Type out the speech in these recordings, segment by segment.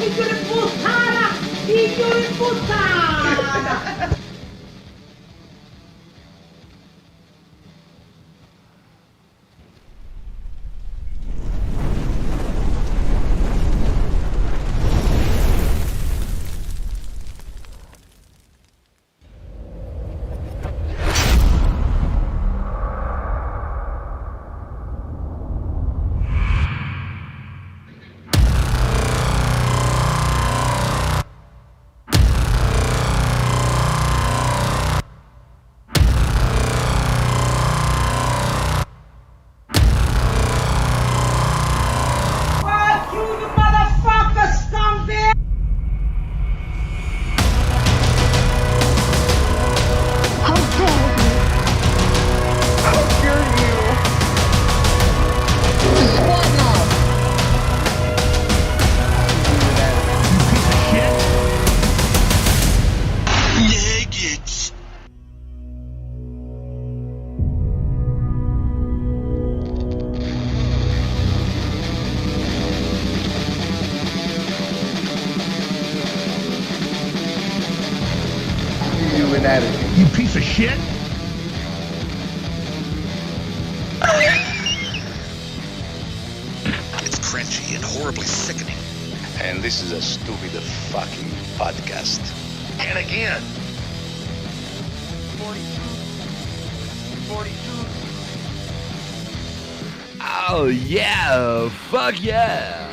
figlio di puttana! Figlio di puttana! You piece of shit. It's cringy and horribly sickening. And this is a stupid fucking podcast. And again. 42. Oh yeah, fuck yeah.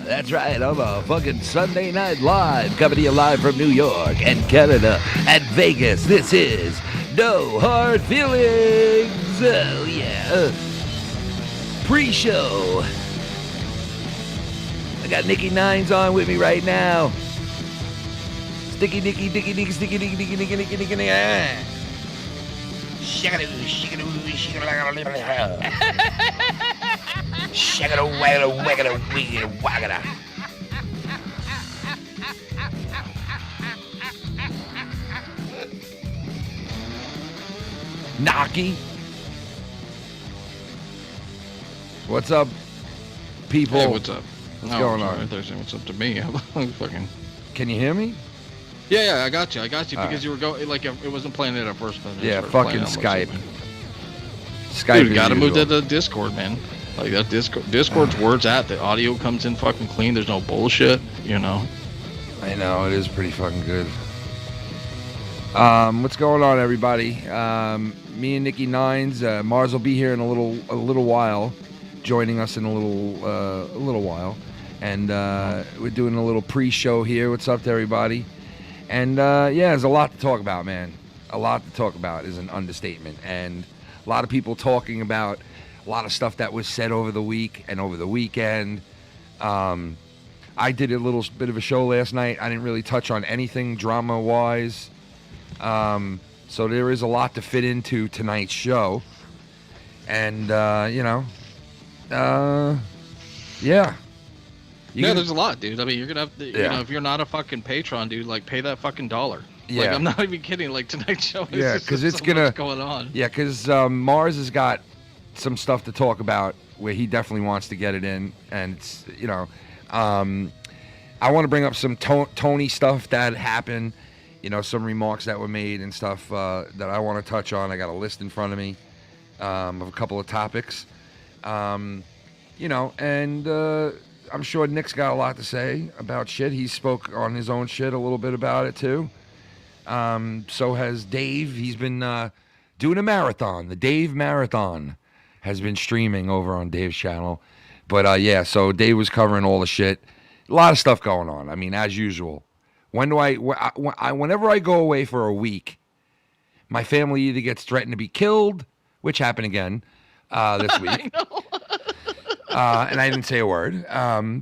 That's right, I'm a fucking Sunday Night Live, coming to you live from New York and Canada and Vegas. This is No Hard Feelings. Oh yeah. Pre-show. I got Nikki Nines on with me right now. Sticky Nicky, Dicky Nicky, Sticky Nicky, Nicky, Nicky, Nicky, Nicky, Nicky. Shakadoo, shakadoo, shakadoo. Shakadoo, wagadoo, wagadoo, wiggity, wagada. Naki. What's up, people? Hey, what's up? What's going on? Thursday, what's up to me? Fucking. Can you hear me? Yeah, I got you because right. you were going like it wasn't playing it at first. But Yeah, started fucking playing Skype. almost. Skype. Dude, gotta as move to usual. the Discord, man. Like that Discord's where it's at. The audio comes in fucking clean. There's no bullshit. You know. I know, it is pretty fucking good. What's going on, everybody? Me and Nikki Nines. Mars will be here in a little while, joining us in a little while, and we're doing a little pre-show here. What's up to everybody? And yeah, there's a lot to talk about, man. A lot to talk about is an understatement, and a lot of people talking about a lot of stuff that was said over the week and over the weekend. I did a little bit of a show last night. I didn't really touch on anything drama-wise. So there is a lot to fit into tonight's show. And, yeah. Yeah, can- there's a lot, dude. I mean, you're gonna have to, you Yeah. know, if you're not a fucking patron, dude, like pay that fucking $1. Yeah. Like, I'm not even kidding. Like tonight's show is Yeah, just 'cause so it's gonna- much going on. Yeah, because Mars has got some stuff to talk about where he definitely wants to get it in. And, it's, I want to bring up some Tony stuff that happened, some remarks that were made and stuff that I want to touch on. I got a list in front of me of a couple of topics. And I'm sure Nick's got a lot to say about shit. He spoke on his own shit a little bit about it, too. So has Dave. He's been doing a marathon. The Dave Marathon has been streaming over on Dave's channel. But, yeah, so Dave was covering all the shit. A lot of stuff going on. I mean, as usual. Whenever I go away for a week, my family either gets threatened to be killed, which happened again this week. And I didn't say a word.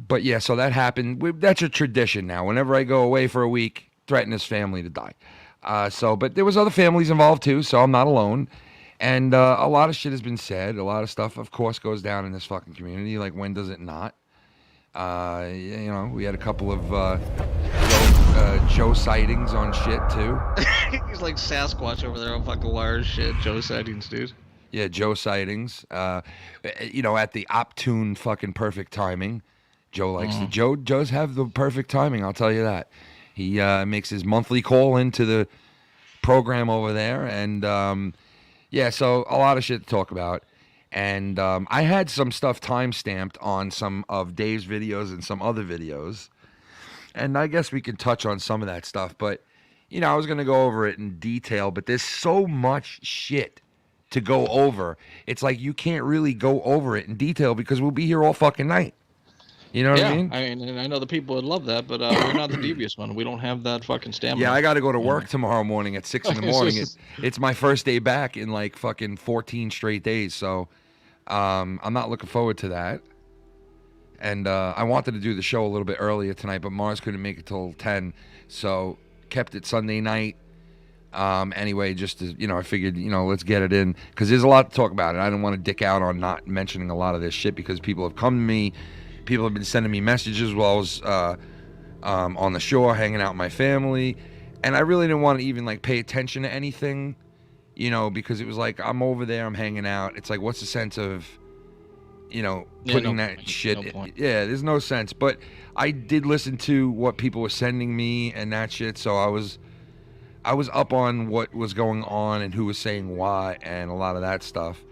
But, yeah, so that happened. That's a tradition now. Whenever I go away for a week, threaten his family to die. But there was other families involved, too, so I'm not alone. And a lot of shit has been said. A lot of stuff, of course, goes down in this fucking community. Like, when does it not? We had a couple of Joe sightings on shit, too. He's like Sasquatch over there on fucking wires shit. Joe sightings, dude. Yeah, Joe sightings. At the opportune fucking perfect timing. Joe likes to. Joe does have the perfect timing. I'll tell you that. He makes his monthly call into the program over there, and yeah, so a lot of shit to talk about. And I had some stuff time-stamped on some of Dave's videos and some other videos, and I guess we can touch on some of that stuff. But you know, I was gonna go over it in detail, but there's so much shit to go over. It's like you can't really go over it in detail because we'll be here all fucking night. You know what I mean? And I know the people would love that, but we're not the devious one. We don't have that fucking stamina. Yeah, I got to go to work tomorrow morning at 6 in the morning. It's my first day back in like fucking 14 straight days, so I'm not looking forward to that. And I wanted to do the show a little bit earlier tonight, but Mars couldn't make it till 10, so kept it Sunday night. Anyway, just to, you know, I figured, you know, let's get it in because there's a lot to talk about, and I didn't want to dick out on not mentioning a lot of this shit because people have come to me. People have been sending me messages while I was on the shore hanging out with my family. And I really didn't want to even, like, pay attention to anything, you know, because it was like, I'm over there, I'm hanging out. It's like, what's the sense of, you know, putting that shit... Yeah, there's no sense. But I did listen to what people were sending me and that shit, so I was up on what was going on and who was saying why and a lot of that stuff.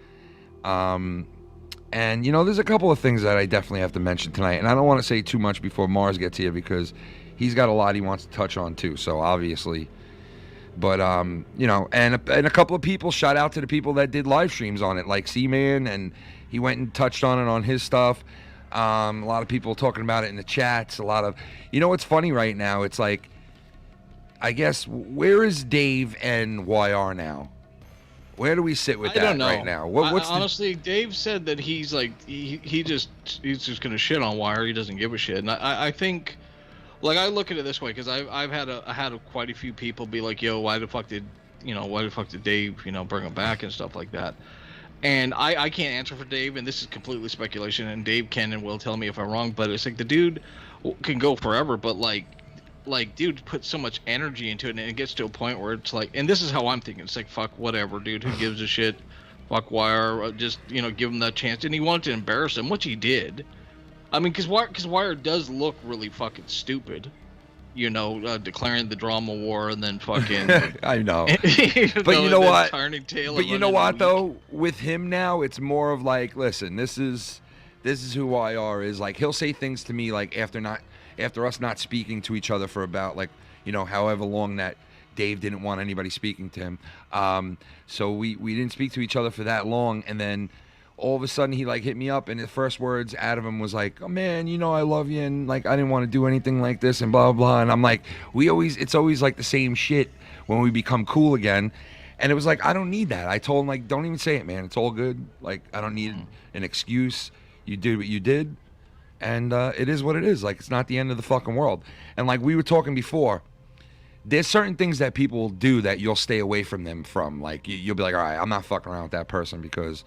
And, you know, there's a couple of things that I definitely have to mention tonight. And I don't want to say too much before Mars gets here because he's got a lot he wants to touch on, too. So, obviously. But, you know, and a couple of people, shout out to the people that did live streams on it, like C-Man. And he went and touched on it on his stuff. A lot of people talking about it in the chats. A lot of... You know what's funny right now? It's like, I guess, where is Dave and YR now? Where do we sit with that right now? Honestly, Dave said that he's like he's just gonna shit on Wire. He doesn't give a shit. And I think, like, I look at it this way because I had quite a few people be like, yo, why the fuck did Dave, you know, bring him back and stuff like that. And I can't answer for Dave, and this is completely speculation. And Dave can and will tell me if I'm wrong. But it's like the dude can go forever, but like dude put so much energy into it, and it gets to a point where it's like, and this is how I'm thinking, it's like, fuck whatever, dude, who gives a shit, fuck Wire, just, you know, give him that chance. And he wanted to embarrass him, which he did. I mean, because Wire does look really fucking stupid, you know, declaring the drama war and then fucking I know. But you know what, but you know what though, with him now, it's more of like, listen, this is who YR is. Like, he'll say things to me like after us not speaking to each other for about, like, you know, however long that Dave didn't want anybody speaking to him. So we didn't speak to each other for that long. And then all of a sudden he, like, hit me up, and the first words out of him was like, oh, man, you know, I love you. And, like, I didn't want to do anything like this and blah, blah, blah. And I'm like, it's always like the same shit when we become cool again. And it was like, I don't need that. I told him, like, don't even say it, man. It's all good. Like, I don't need an excuse. You did what you did. And it is what it is. Like, it's not the end of the fucking world. And like we were talking before, there's certain things that people will do that you'll stay away from them from. Like, you'll be like, all right, I'm not fucking around with that person because,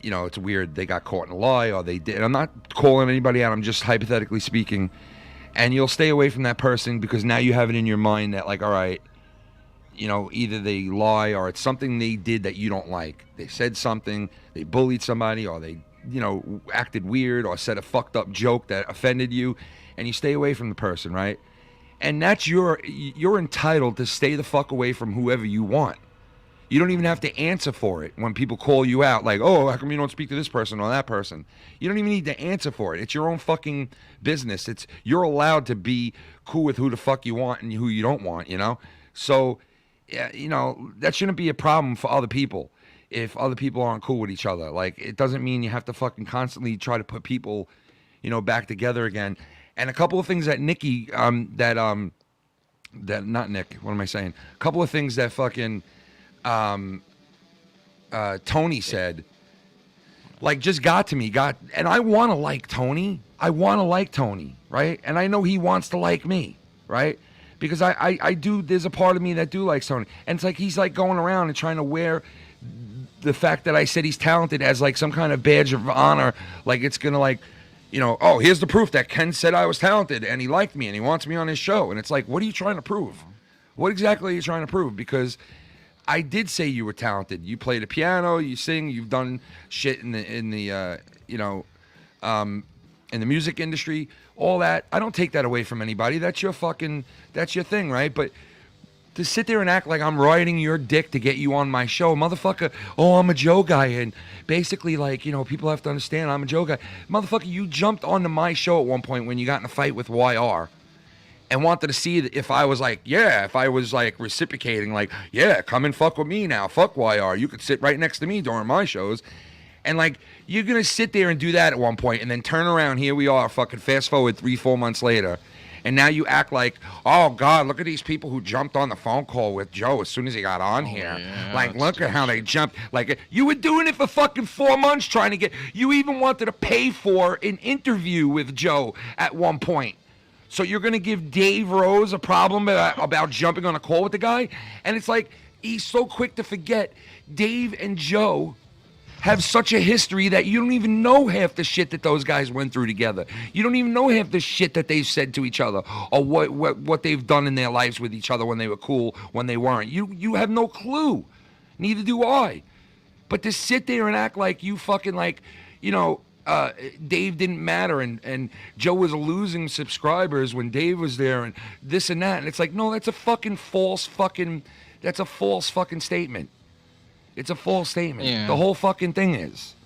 you know, it's weird. They got caught in a lie or they did. And I'm not calling anybody out. I'm just hypothetically speaking. And you'll stay away from that person because now you have it in your mind that, like, all right, you know, either they lie or it's something they did that you don't like. They said something, they bullied somebody, or they, you know, acted weird or said a fucked up joke that offended you, and you stay away from the person, right? And that's you're entitled to stay the fuck away from whoever you want. You don't even have to answer for it when people call you out, like, oh, how come you don't speak to this person or that person? You don't even need to answer for it. It's your own fucking business. You're allowed to be cool with who the fuck you want and who you don't want, you know? So, yeah, you know, that shouldn't be a problem for other people. If other people aren't cool with each other, like, it doesn't mean you have to fucking constantly try to put people, you know, back together again. And a couple of things that Nikki, that not Nick, what am I saying? A couple of things that fucking, Tony said, like, just got to me, and I want to like Tony. Right? And I know he wants to like me, right? Because I do, there's a part of me that do likes Tony. And it's like, he's like going around and trying to wear the fact that I said he's talented as like some kind of badge of honor, like it's gonna, like, you know, oh, here's the proof that Ken said I was talented and he liked me and he wants me on his show. And it's like, what are you trying to prove? What exactly are you trying to prove? Because I did say you were talented. You play the piano, you sing, you've done shit in the you know, in the music industry, all that. I don't take that away from anybody. That's your thing, right? But to sit there and act like I'm riding your dick to get you on my show, motherfucker, oh, I'm a Joe guy. And basically, like, you know, people have to understand I'm a Joe guy. Motherfucker, you jumped onto my show at one point when you got in a fight with YR and wanted to see if I was like, yeah, if I was like reciprocating, like, yeah, come and fuck with me now. Fuck YR. You could sit right next to me during my shows. And like, you're going to sit there and do that at one point and then turn around. Here we are, fucking fast forward 3-4 months later. And now you act like, oh, God, look at these people who jumped on the phone call with Joe as soon as he got on here. Yeah, like, look at how they jumped. Like, you were doing it for fucking 4 months trying to get, you even wanted to pay for an interview with Joe at one point. So you're going to give Dave Rose a problem about jumping on a call with the guy? And it's like, he's so quick to forget Dave and Joe have such a history that you don't even know half the shit that those guys went through together. You don't even know half the shit that they've said to each other or what they've done in their lives with each other when they were cool, when they weren't. You have no clue. Neither do I. But to sit there and act like you fucking like, you know, Dave didn't matter and Joe was losing subscribers when Dave was there and this and that. And it's like, no, that's a false fucking statement. It's a false statement. Yeah. The whole fucking thing is.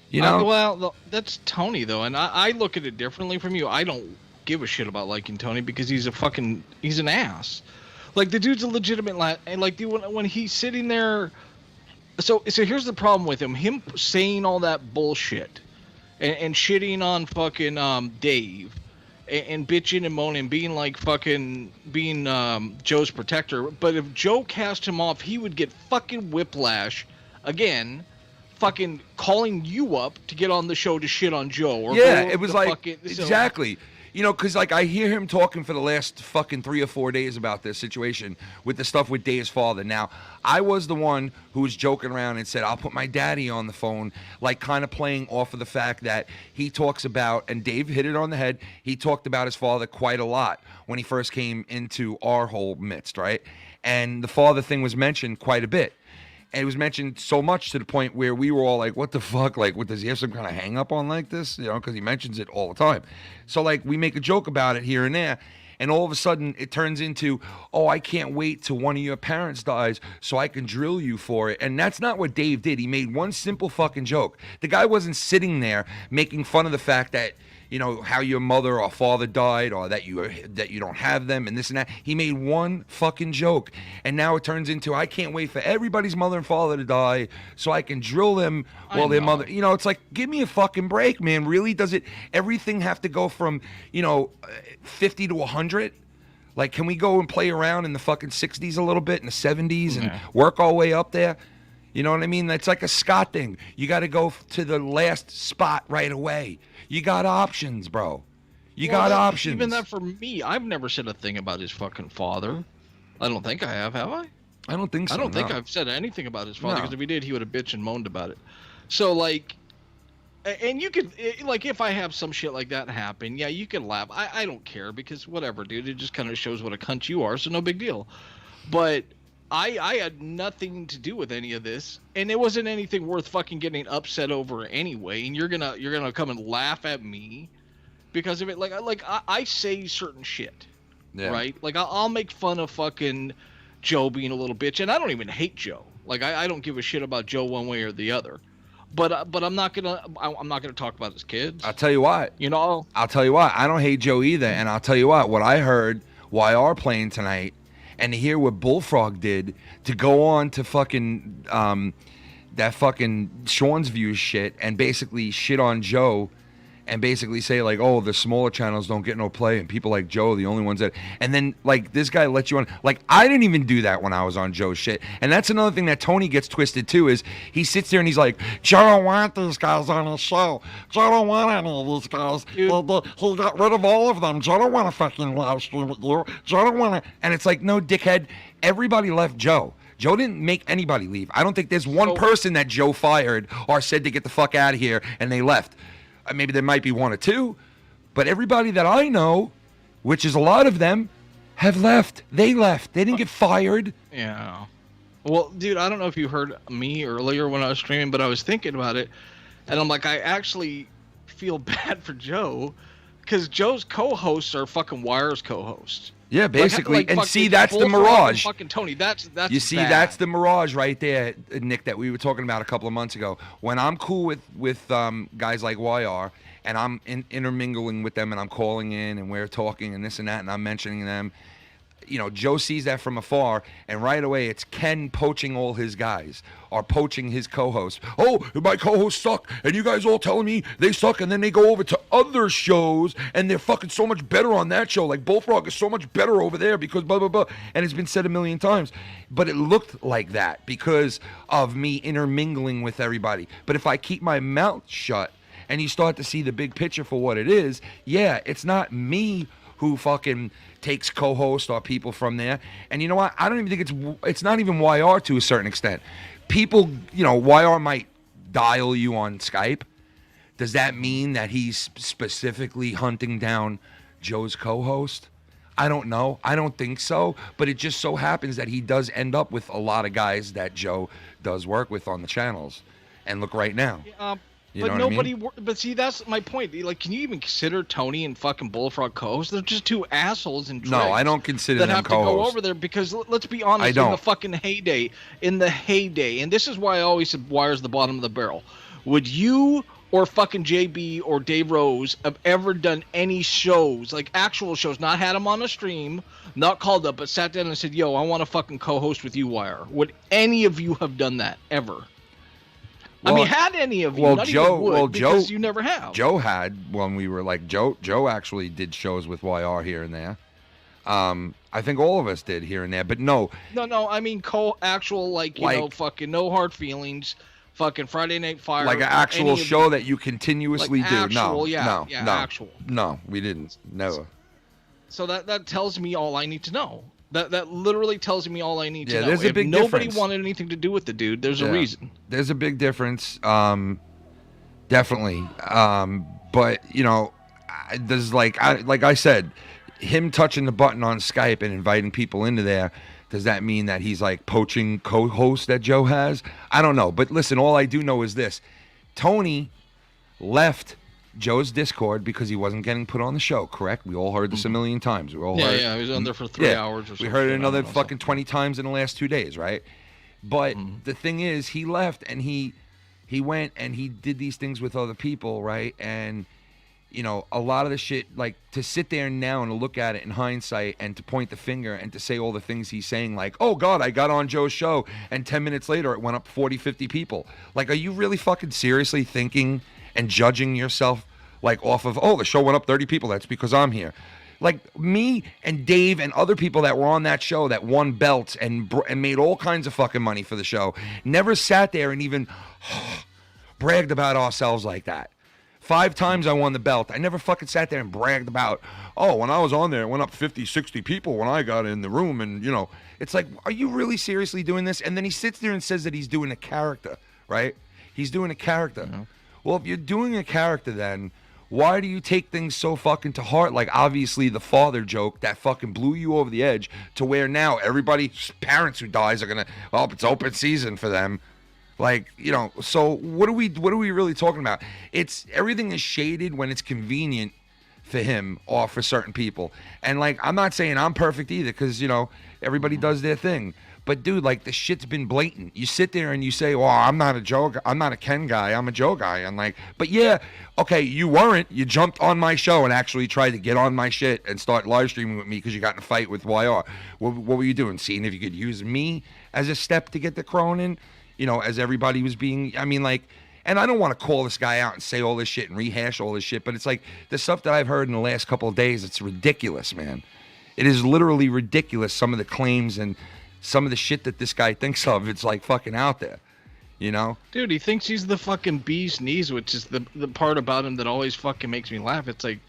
You know? Well, that's Tony, though. And I look at it differently from you. I don't give a shit about liking Tony because he's an ass. Like, the dude's a legitimate, and like, dude, when he's sitting there. So here's the problem with him saying all that bullshit and shitting on fucking Dave and bitching and moaning, being like Joe's protector. But if Joe cast him off, he would get fucking whiplash again, fucking calling you up to get on the show to shit on Joe. Or yeah, it was like, exactly. You know, because like I hear him talking for the last fucking 3 or 4 days about this situation with the stuff with Dave's father. Now, I was the one who was joking around and said, I'll put my daddy on the phone, like kind of playing off of the fact that he talks about, and Dave hit it on the head, he talked about his father quite a lot when he first came into our whole midst, right? And the father thing was mentioned quite a bit. And it was mentioned so much to the point where we were all like, what the fuck? Like, what, does he have some kind of hang up on like this? You know, because he mentions it all the time. So, like, we make a joke about it here and there. And all of a sudden, it turns into, oh, I can't wait till one of your parents dies so I can drill you for it. And that's not what Dave did. He made one simple fucking joke. The guy wasn't sitting there making fun of the fact that, you know, how your mother or father died or that you don't have them and this and that. He made one fucking joke. And now it turns into, I can't wait for everybody's mother and father to die so I can drill them while their mother, you know, it's like, give me a fucking break, man. Really? Does it, everything have to go from, you know, 50 to 100? Like, can we go and play around in the fucking 60s a little bit, in the 70s and work our way up there? You know what I mean? That's like a Scott thing. You got to go to the last spot right away. You got options, bro. You got options. Even that for me, I've never said a thing about his fucking father. I don't think I have I? I don't think so. I don't think I've said anything about his father, because if he did, he would have bitched and moaned about it. So, like, and you could, like, if I have some shit like that happen, yeah, you can laugh. I don't care, because whatever, dude. It just kind of shows what a cunt you are, so no big deal. But I had nothing to do with any of this, and it wasn't anything worth fucking getting upset over anyway. And you're gonna come and laugh at me because of it. Like I say certain shit, right? Like I'll make fun of fucking Joe being a little bitch, and I don't even hate Joe. Like I don't give a shit about Joe one way or the other. But I'm not gonna talk about his kids. I'll tell you what. You know. I'll tell you what. I don't hate Joe either, and I'll tell you what I heard YR playing tonight. And to hear what Bullfrog did to go on to fucking that fucking Sean's Views shit and basically shit on Joe and basically say like, oh, the smaller channels don't get no play and people like Joe are the only ones that, and then like this guy let you on. Like, I didn't even do that when I was on Joe's shit. And that's another thing that Tony gets twisted too, is he sits there and he's like, Joe don't want these guys on his show. Joe don't want any of these guys. He got rid of all of them. Joe don't want to fucking live stream with you. Joe don't want to. And it's like, no, dickhead, everybody left Joe. Joe didn't make anybody leave. I don't think there's one person that Joe fired or said to get the fuck out of here and they left. Maybe there might be one or two, but everybody that I know, which is a lot of them, have left. They left. They didn't get fired. Yeah. Well, dude, I don't know if you heard me earlier when I was streaming, but I was thinking about it, and I'm like, I actually feel bad for Joe, because Joe's co-hosts are fucking Wire's co-hosts. Yeah, basically. Like and fucking see, that's the Bullfrog and mirage. Fucking Tony, that's You see, bad. that's the mirage right there, Nick, that we were talking about a couple of months ago. When I'm cool with guys like YR, and I'm intermingling with them, and I'm calling in, and we're talking, and this and that, and I'm mentioning them, you know, Joe sees that from afar, and right away it's Ken poaching all his guys, or poaching his co-hosts. Oh, my co-hosts suck, and you guys all telling me they suck, and then they go over to other shows, and they're fucking so much better on that show. Like, Bullfrog is so much better over there because blah, blah, blah. And it's been said a million times. But it looked like that because of me intermingling with everybody. But if I keep my mouth shut, and you start to see the big picture for what it is, yeah, it's not me who fucking takes co-host or people from there. And you know what? I don't even think it's not even YR to a certain extent. People, you know, YR might dial you on Skype. Does that mean that he's specifically hunting down Joe's co-host? I don't know. I don't think so. But it just so happens that he does end up with a lot of guys that Joe does work with on the channels. And look right now. You but know what I nobody. mean? But see, that's my point. Like, can you even consider Tony and fucking Bullfrog co-hosts? They're just two assholes and No, I don't consider that them have to go co-hosts. over there because let's be honest. I don't. In the fucking heyday, and this is why I always said Wire's the bottom of the barrel. Would you or fucking JB or Dave Rose have ever done any shows, like actual shows, not had them on a stream, not called up, but sat down and said, "Yo, I want to fucking co-host with you, Wire"? Would any of you have done that ever? I mean, had any of you? Well, not Joe. even would, Well, because Joe. you never have. Joe had when we were like Joe. Joe actually did shows with YR here and there. I think all of us did here and there, but no. No. I mean, actual like you know, fucking no hard feelings, fucking Friday Night Fire, Like an actual show that you continuously like do. actual, No, yeah, no, yeah, no, actual. no. We didn't. Never. So that tells me all I need to know. That literally tells me all I need to know. There's a if big nobody difference. wanted anything to do with the dude, there's a Yeah. reason. There's a big difference. Definitely. But you know, there's like I said, him touching the button on Skype and inviting people into there. Does that mean that he's like poaching co-hosts that Joe has? I don't know. But listen, all I do know is this: Tony left Joe's Discord because he wasn't getting put on the show. Correct? We all heard this a million times. We all heard. Yeah, he was on there for 3 hours or something. We heard it another I don't know, fucking 20 times in the last 2 days, right? But the thing is, he left and he went and he did these things with other people, right? And you know, a lot of the shit, like to sit there now and to look at it in hindsight and to point the finger and to say all the things he's saying, like, oh God, I got on Joe's show and 10 minutes later it went up 40, 50 people. Like, are you really fucking seriously thinking and judging yourself like off of, oh, the show went up 30 people, that's because I'm here? Like me and Dave and other people that were on that show that won belts and made all kinds of fucking money for the show never sat there and even bragged about ourselves like that. 5 times I won the belt. I never fucking sat there and bragged about, oh, when I was on there, it went up 50, 60 people when I got in the room. And, you know, it's like, are you really seriously doing this? And then he sits there and says that he's doing a character, right? He's doing a character. Mm-hmm. Well, if you're doing a character, then why do you take things so fucking to heart? Like, obviously, the father joke that fucking blew you over the edge to where now everybody's parents who dies are going to, well, it's open season for them. Like, you know, so what are we really talking about? It's everything is shaded when it's convenient for him or for certain people. And like, I'm not saying I'm perfect either, because, you know, everybody does their thing. But dude, like, the shit's been blatant. You sit there and you say, well, I'm not a Ken guy, I'm a Joe guy. And like, but yeah, okay, you weren't. You jumped on my show and actually tried to get on my shit and start live streaming with me because you got in a fight with YR. What were you doing? Seeing if you could use me as a step to get the crone in? You know, as everybody was being, I mean, like, and I don't want to call this guy out and say all this shit and rehash all this shit, but it's like the stuff that I've heard in the last couple of days, it's ridiculous, man. It is literally ridiculous, some of the claims and some of the shit that this guy thinks of. It's like fucking out there, you know? Dude, he thinks he's the fucking bee's knees, which is the part about him that always fucking makes me laugh. It's like,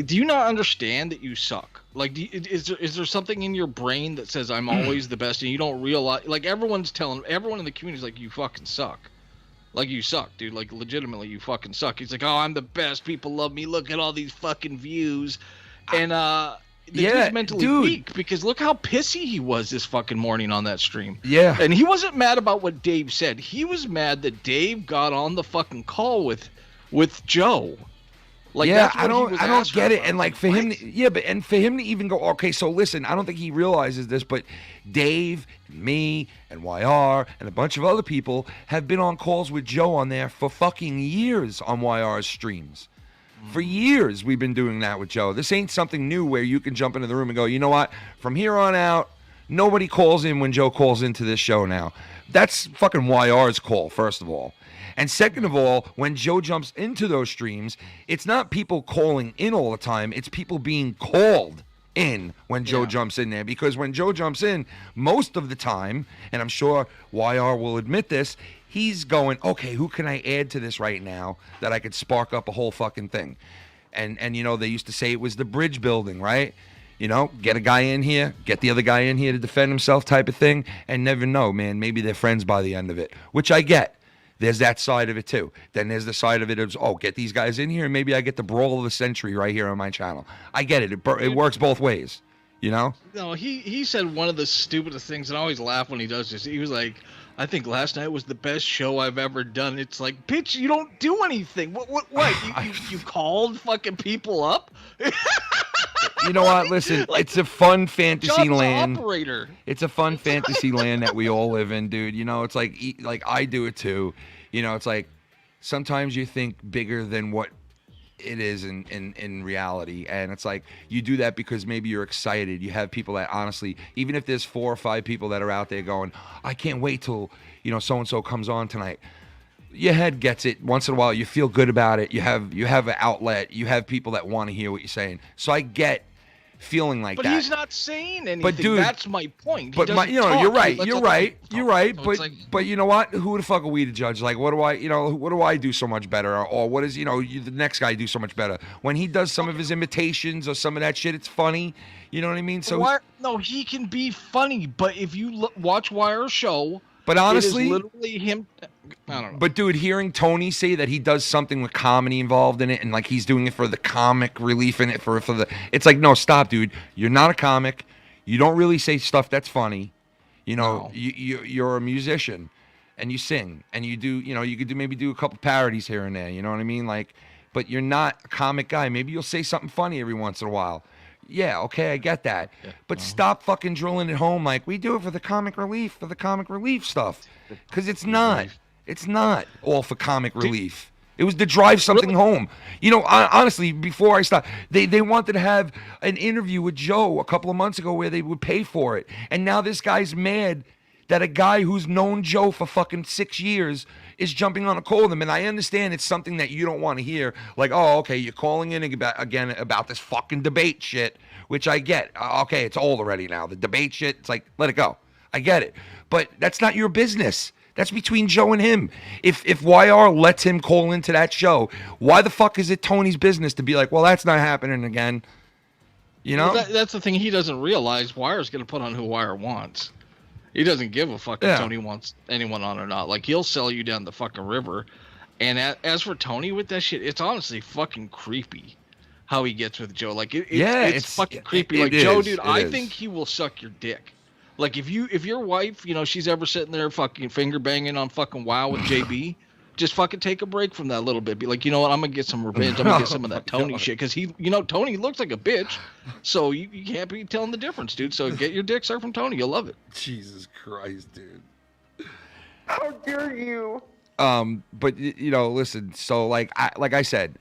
do you not understand that you suck? Like, is there something in your brain that says I'm always the best, and you don't realize? Like, everyone in the community is like, you fucking suck. Like, you suck, dude. Like, legitimately, you fucking suck. He's like, oh, I'm the best. People love me. Look at all these fucking views. And he's mentally weak, because look how pissy he was this fucking morning on that stream. Yeah. And he wasn't mad about what Dave said. He was mad that Dave got on the fucking call with with Joe. Like, yeah, that's what I he don't was asking get it. for. And like for him, and for him to even go, okay, so listen, I don't think he realizes this, but Dave, and me, and YR, and a bunch of other people have been on calls with Joe on there for fucking years on YR's streams. For years, we've been doing that with Joe. This ain't something new where you can jump into the room and go, you know what? From here on out, nobody calls in when Joe calls into this show now. That's fucking YR's call, first of all. And second of all, when Joe jumps into those streams, it's not people calling in all the time. It's people being called in when Joe jumps in there. Because when Joe jumps in, most of the time, and I'm sure YR will admit this, he's going, okay, who can I add to this right now that I could spark up a whole fucking thing? And you know, they used to say it was the bridge building, right? You know, get a guy in here, get the other guy in here to defend himself type of thing, and never know, man. Maybe they're friends by the end of it, which I get. There's that side of it too. Then there's the side of it of, oh, get these guys in here and maybe I get the brawl of the century right here on my channel. I get it. It works both ways, you know? No, he said one of the stupidest things, and I always laugh when he does this. He was like, I think last night was the best show I've ever done. It's like, bitch, you don't do anything. What? You called fucking people up? You know what? Listen, Like, it's a fun fantasy John's land. operator. It's a fun fantasy land that we all live in, dude. You know, it's like I do it too. You know, it's like sometimes you think bigger than what it is in reality, and it's like you do that because maybe you're excited. You have people that honestly, even if there's 4 or 5 people that are out there going, I can't wait till, you know, so and so comes on tonight. Your head gets it once in a while. You feel good about it. You have an outlet. You have people that want to hear what you're saying. So I get feeling like But that. he's not saying anything. But dude, that's my point. But He you know, doesn't you're talk. He right. lets You're other right. people You're talk. right. So But it's like, but you know what? Who the fuck are we to judge? Like, what do I, you know, what do I do so much better? Or what is, you know, the next guy do so much better? When he does some of his imitations or some of that shit, it's funny. You know what I mean? So no, he can be funny, but if you watch Wire's show, but honestly, it is literally him. I don't know. But dude, hearing Tony say that he does something with comedy involved in it, and like he's doing it for the comic relief in it for the, it's like, no, stop, dude. You're not a comic. You don't really say stuff that's funny. You know, No. you're a musician, and you sing, and you do, you know, you could maybe do a couple parodies here and there. You know what I mean? Like, but you're not a comic guy. Maybe you'll say something funny every once in a while. Yeah, okay, I get that. Yeah. But stop fucking drilling it home like we do it for the comic relief stuff. Because it's not. It's not all for comic relief. It was to drive something home. You know, honestly, before I stop, they wanted to have an interview with Joe a couple of months ago where they would pay for it. And now this guy's mad that a guy who's known Joe for fucking 6 years is jumping on a call with him. And I understand it's something that you don't want to hear. Like, oh, okay, you're calling in again about this fucking debate shit, which I get. Okay, it's old already now. The debate shit, it's like, let it go. I get it. But that's not your business. That's between Joe and him. If YR lets him call into that show, why the fuck is it Tony's business to be like, well, that's not happening again? You know? Well, that's the thing he doesn't realize. Wire's going to put on who Wire wants. He doesn't give a fuck if Tony wants anyone on or not. Like, he'll sell you down the fucking river. And as for Tony with that shit, it's honestly fucking creepy how he gets with Joe. Like, it's fucking creepy. Like, Joe, dude, I think he will suck your dick. Like, if your wife, you know, she's ever sitting there fucking finger banging on fucking WoW with JB, just fucking take a break from that a little bit. Be like, you know what, I'm gonna get some revenge. I'm gonna get some of that Tony shit. Because Tony looks like a bitch. So you can't be telling the difference, dude. So get your dick sucked from Tony. You'll love it. Jesus Christ, dude. How dare you? But you know, listen. So like I said,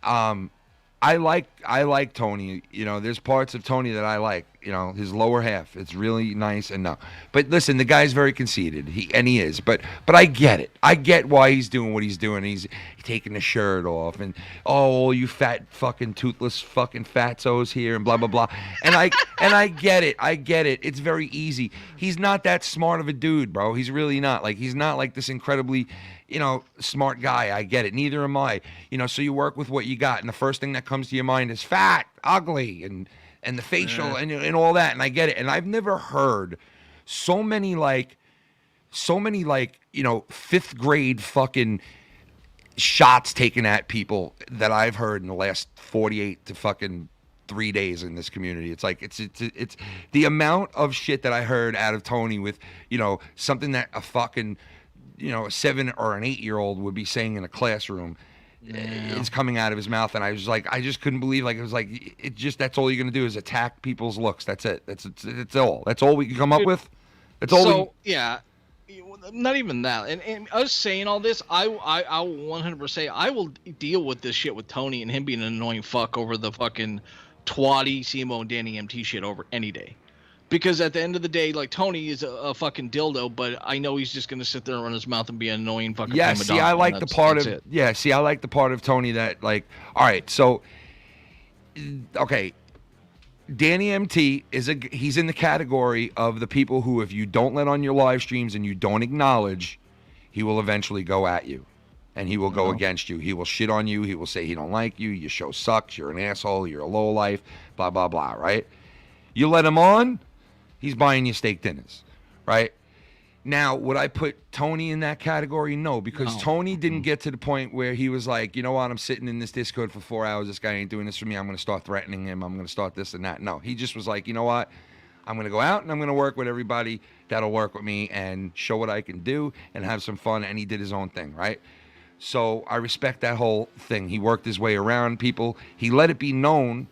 I like Tony. You know, there's parts of Tony that I like. You know, his lower half. It's really nice and no. But listen, the guy's very conceited. He is. But I get it. I get why he's doing what he's doing. He's taking the shirt off and oh, you fat fucking toothless fucking fatzos here and blah blah blah. And I get it. I get it. It's very easy. He's not that smart of a dude, bro. He's really not. Like, he's not like this incredibly, you know, smart guy. I get it. Neither am I. You know, so you work with what you got, and the first thing that comes to your mind is fat, ugly, and the facial and all that. And I get it. And I've never heard so many like, you know, 5th grade fucking shots taken at people that I've heard in the last 48 to fucking 3 days in this community. It's like, it's the amount of shit that I heard out of Tony with, you know, something that a fucking, you know, a 7 or an 8-year-old would be saying in a classroom. is coming out of his mouth, and I was like, I just couldn't believe, like, it was like, it just, that's all you're gonna do is attack people's looks. That's it. That's all. That's all we can come up with. That's all. So yeah, not even that. And us saying all this, I will 100% say I will deal with this shit with Tony and him being an annoying fuck over the fucking twatty CMO and Danny MT shit over any day. Because at the end of the day, like, Tony is a fucking dildo, but I know he's just gonna sit there and run his mouth and be an annoying fucking. Yeah, prima see, I donna, like and the part of it. yeah. See, I like the part of Tony that, like, all right, so okay, Danny MT he's in the category of the people who, if you don't let on your live streams and you don't acknowledge, he will eventually go at you, and he will go against you. He will shit on you. He will say he don't like you. Your show sucks. You're an asshole. You're a lowlife. Blah blah blah. Right? You let him on. He's buying you steak dinners, right? Now, would I put Tony in that category? No, because Tony didn't get to the point where he was like, you know what, I'm sitting in this Discord for 4 hours. This guy ain't doing this for me. I'm going to start threatening him. I'm going to start this and that. No, he just was like, you know what, I'm going to go out and I'm going to work with everybody that'll work with me and show what I can do and have some fun. And he did his own thing, right? So I respect that whole thing. He worked his way around people. He let it be known.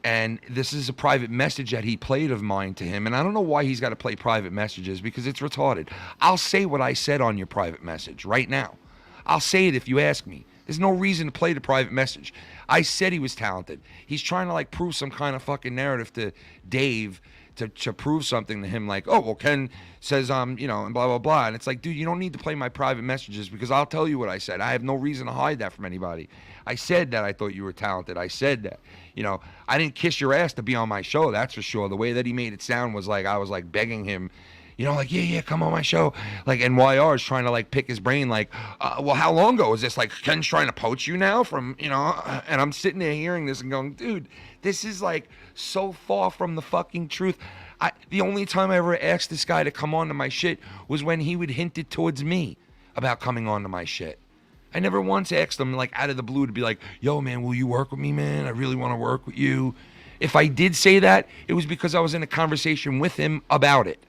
And this is a private message that he played of mine to him. And I don't know why he's got to play private messages, because it's retarded. I'll say what I said on your private message right now. I'll say it if you ask me. There's no reason to play the private message. I said he was talented. He's trying to, like, prove some kind of fucking narrative to Dave to prove something to him, like, oh, well, Ken says, you know, and blah, blah, blah. And it's like, dude, you don't need to play my private messages, because I'll tell you what I said. I have no reason to hide that from anybody. I said that I thought you were talented. I said that. You know, I didn't kiss your ass to be on my show, that's for sure. The way that he made it sound was like I was, like, begging him, you know, like, yeah, come on my show. Like, NYR is trying to, like, pick his brain, like, well, how long ago is this? Like, Ken's trying to poach you now from, you know? And I'm sitting there hearing this and going, dude, this is, like, so far from the fucking truth. The only time I ever asked this guy to come on to my shit was when he would hint it towards me about coming on to my shit. I never once asked him, like, out of the blue to be like, yo, man, will you work with me, man? I really want to work with you. If I did say that, it was because I was in a conversation with him about it.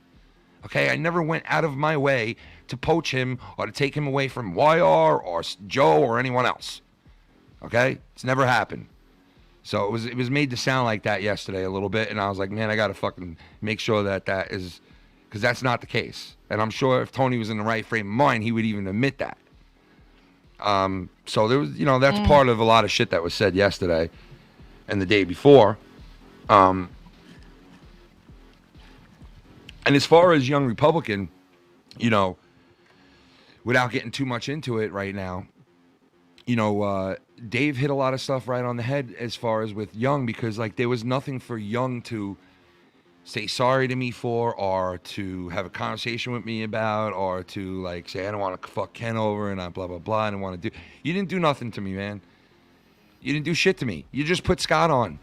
Okay? I never went out of my way to poach him or to take him away from YR or Joe or anyone else. Okay? It's never happened. So it was made to sound like that yesterday a little bit, and I was like, man, I got to fucking make sure that is, because that's not the case. And I'm sure if Tony was in the right frame of mind, he would even admit that. So there was, you know, that's part of a lot of shit that was said yesterday and the day before. And as far as Young Republican, you know, without getting too much into it right now, you know, Dave hit a lot of stuff right on the head as far as with Young, because, like, there was nothing for Young to say sorry to me for, or to have a conversation with me about, or to, like, say, I don't want to fuck Ken over and I blah, blah, blah, I don't want to do. You didn't do nothing to me, man. You didn't do shit to me. You just put Scott on.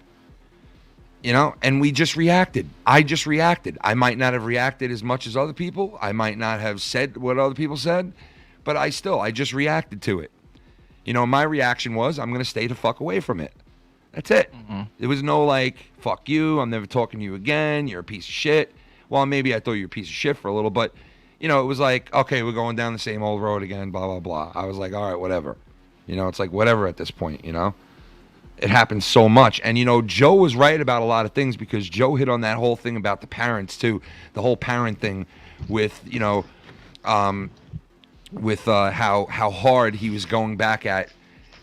You know, and we just reacted. I just reacted. I might not have reacted as much as other people. I might not have said what other people said, but I just reacted to it. You know, my reaction was, I'm going to stay the fuck away from it. That's it. Mm-hmm. There was no, like, fuck you, I'm never talking to you again, you're a piece of shit. Well, maybe I thought you were a piece of shit for a little, but, you know, it was like, okay, we're going down the same old road again, blah, blah, blah. I was like, all right, whatever. You know, it's like, whatever at this point, you know? It happens so much. And, you know, Joe was right about a lot of things, because Joe hit on that whole thing about the parents, too. The whole parent thing with, you know, with how hard he was going back at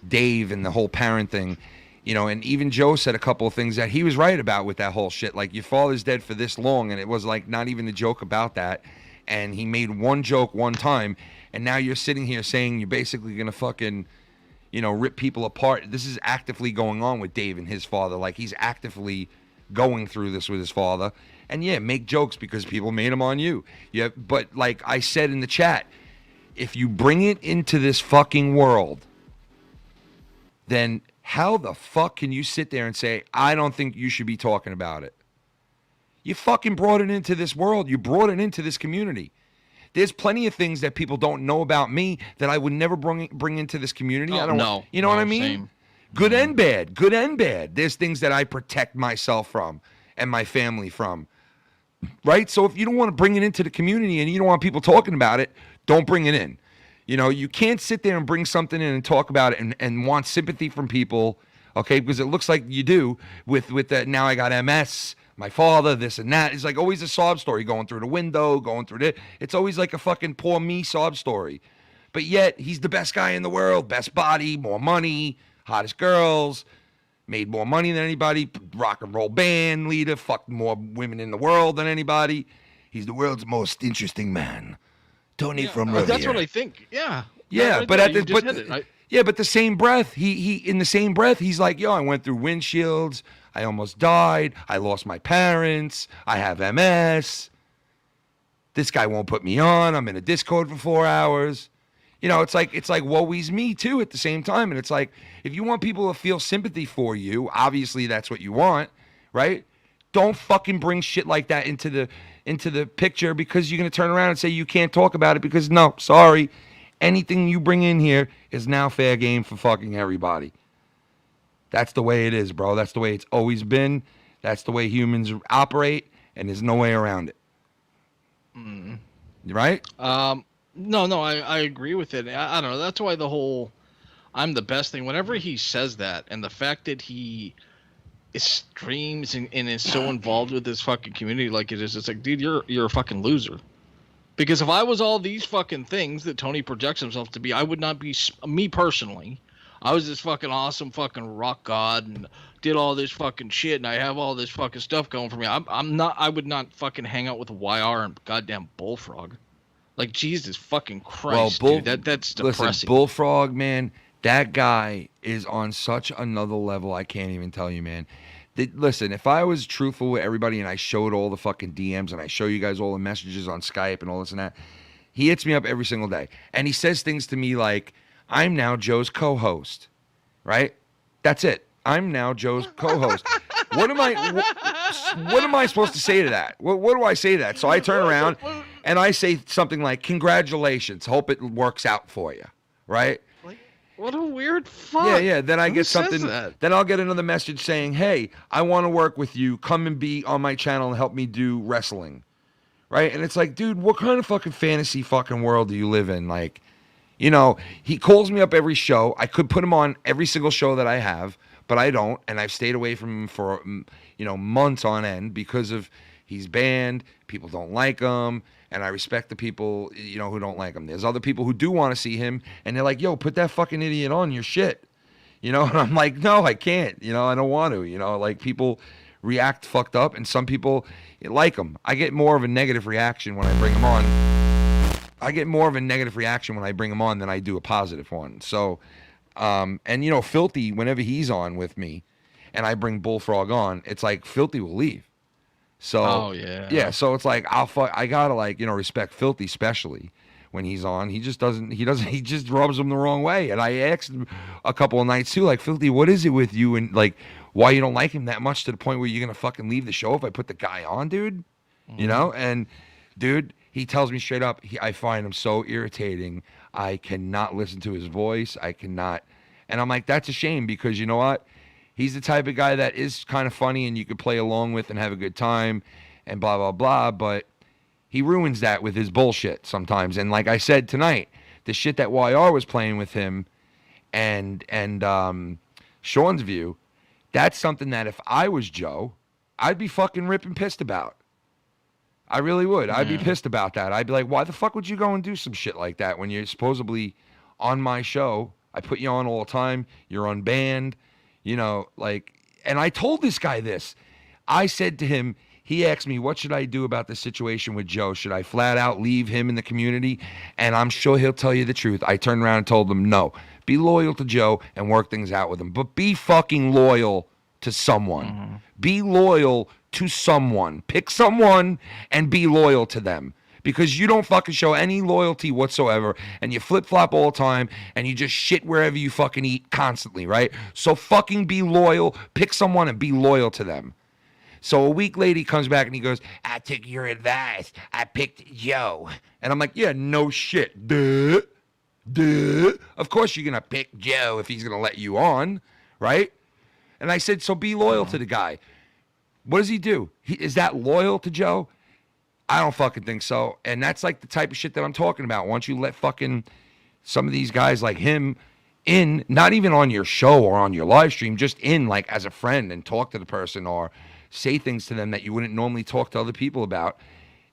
Dave and the whole parent thing. You know, and even Joe said a couple of things that he was right about with that whole shit. Like, your father's dead for this long, and it was, like, not even a joke about that. And he made one joke one time, and now you're sitting here saying you're basically going to fucking, you know, rip people apart. This is actively going on with Dave and his father. Like, he's actively going through this with his father. And, yeah, make jokes because people made them on you. Yeah, but like I said in the chat, if you bring it into this fucking world, then how the fuck can you sit there and say, I don't think you should be talking about it? You fucking brought it into this world. You brought it into this community. There's plenty of things that people don't know about me that I would never bring into this community. I don't know. You know what I mean? Same. Good and bad. Good and bad. There's things that I protect myself from and my family from. Right? So if you don't want to bring it into the community and you don't want people talking about it, don't bring it in. You know, you can't sit there and bring something in and talk about it and want sympathy from people, okay? Because it looks like you do with that. Now I got MS, my father, this and that. It's like always a sob story going through the window, going through it. It's always like a fucking poor me sob story. But yet he's the best guy in the world, best body, more money, hottest girls, made more money than anybody, rock and roll band leader, fucked more women in the world than anybody. He's the world's most interesting man. Tony from Revere. That's what I think. Yeah. Yeah, Right but there, at you the just hit it. but the same breath, he in the same breath, he's like, yo, I went through windshields, I almost died, I lost my parents, I have MS. This guy won't put me on. I'm in a Discord for 4 hours. You know, it's like woe-is me too at the same time. And it's like, if you want people to feel sympathy for you, obviously that's what you want, right? Don't fucking bring shit like that into the picture, because you're going to turn around and say you can't talk about it because, no, sorry. Anything you bring in here is now fair game for fucking everybody. That's the way it is, bro. That's the way it's always been. That's the way humans operate, and there's no way around it. Right? No, I agree with it. I don't know. That's why the whole I'm the best thing, whenever he says that, and the fact that he streams and is so involved with this fucking community like it is, it's like, dude, you're a fucking loser. Because if I was all these fucking things that Tony projects himself to be, I would not be, me personally, I was this fucking awesome fucking rock god and did all this fucking shit and I have all this fucking stuff going for me. I would not fucking hang out with YR and goddamn Bullfrog. Like, Jesus fucking Christ, dude, that's depressing. Listen, Bullfrog, man, that guy is on such another level, I can't even tell you, man. Listen, if I was truthful with everybody and I showed all the fucking DMs and I show you guys all the messages on Skype and all this and that, he hits me up every single day. And he says things to me like, I'm now Joe's co-host, right? That's it. I'm now Joe's co-host. What am I supposed to say to that? What do I say to that? So I turn around and I say something like, congratulations, hope it works out for you, right? What a weird fuck. Yeah. Then I get something. That? Then I'll get another message saying, hey, I want to work with you. Come and be on my channel and help me do wrestling. Right? And it's like, dude, what kind of fucking fantasy fucking world do you live in? Like, you know, he calls me up every show. I could put him on every single show that I have, but I don't. And I've stayed away from him for, months on end because of he's banned. People don't like him. And I respect the people, who don't like him. There's other people who do want to see him, and they're like, yo, put that fucking idiot on your shit. And I'm like, no, I can't. I don't want to. Like, people react fucked up, and some people like him. I get more of a negative reaction when I bring him on. Than I do a positive one. So, Filthy, whenever he's on with me, and I bring Bullfrog on, it's like Filthy will leave. So, so it's like, I gotta respect Filthy, especially when he's on. He just rubs him the wrong way. And I asked him a couple of nights too, like, Filthy, what is it with you? And like, why you don't like him that much to the point where you're gonna fucking leave the show if I put the guy on, dude? And dude, he tells me straight up, I find him so irritating. I cannot listen to his voice. I cannot. And I'm like, that's a shame, because you know what? He's the type of guy that is kind of funny and you could play along with and have a good time and blah, blah, blah. But he ruins that with his bullshit sometimes. And like I said tonight, the shit that YR was playing with him and Sean's view, that's something that if I was Joe, I'd be fucking ripping pissed about. I really would. I'd be pissed about that. I'd be like, why the fuck would you go and do some shit like that when you're supposedly on my show? I put you on all the time. You're unbanned. And I told this guy this. I said to him, he asked me, what should I do about the situation with Joe? Should I flat out leave him in the community? And I'm sure he'll tell you the truth. I turned around and told him, no, be loyal to Joe and work things out with him. But be fucking loyal to someone. Mm-hmm. Be loyal to someone. Pick someone and be loyal to them. Because you don't fucking show any loyalty whatsoever, and you flip-flop all the time, and you just shit wherever you fucking eat constantly, right? So fucking be loyal, pick someone and be loyal to them. So a week later, he comes back and he goes, I took your advice. I picked Joe. And I'm like, yeah, no shit. Duh. Of course you're going to pick Joe if he's going to let you on, right? And I said, so be loyal to the guy. What does he do? Is that loyal to Joe? I don't fucking think so. And that's like the type of shit that I'm talking about. Once you let fucking some of these guys like him in, not even on your show or on your live stream, just in like as a friend and talk to the person or say things to them that you wouldn't normally talk to other people about.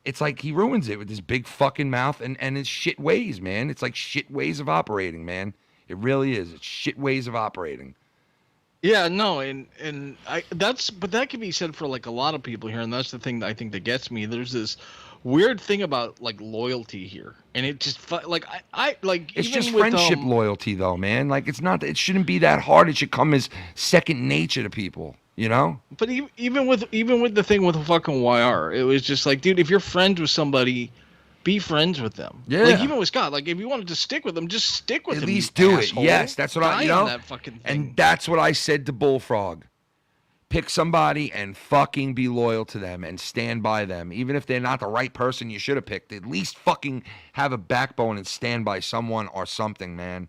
It's like he ruins it with his big fucking mouth and his shit ways, man. It's like shit ways of operating, man. It really is. It's shit ways of operating. Yeah, no, and but that can be said for like a lot of people here, and that's the thing that I think that gets me. There's this weird thing about like loyalty here, and it just like I like It's even just with, friendship loyalty, though, man. Like it's not. It shouldn't be that hard. It should come as second nature to people. You know. But even with the thing with fucking YR, it was just like, dude, if you're friends with somebody, be friends with them. Yeah. Like even with Scott, like if you wanted to stick with them, just stick with At him. least you do asshole. it. Yes, that's what Die I. You on know. that fucking thing. And that's what I said to Bullfrog. Pick somebody and fucking be loyal to them and stand by them. Even if they're not the right person you should have picked, at least fucking have a backbone and stand by someone or something, man.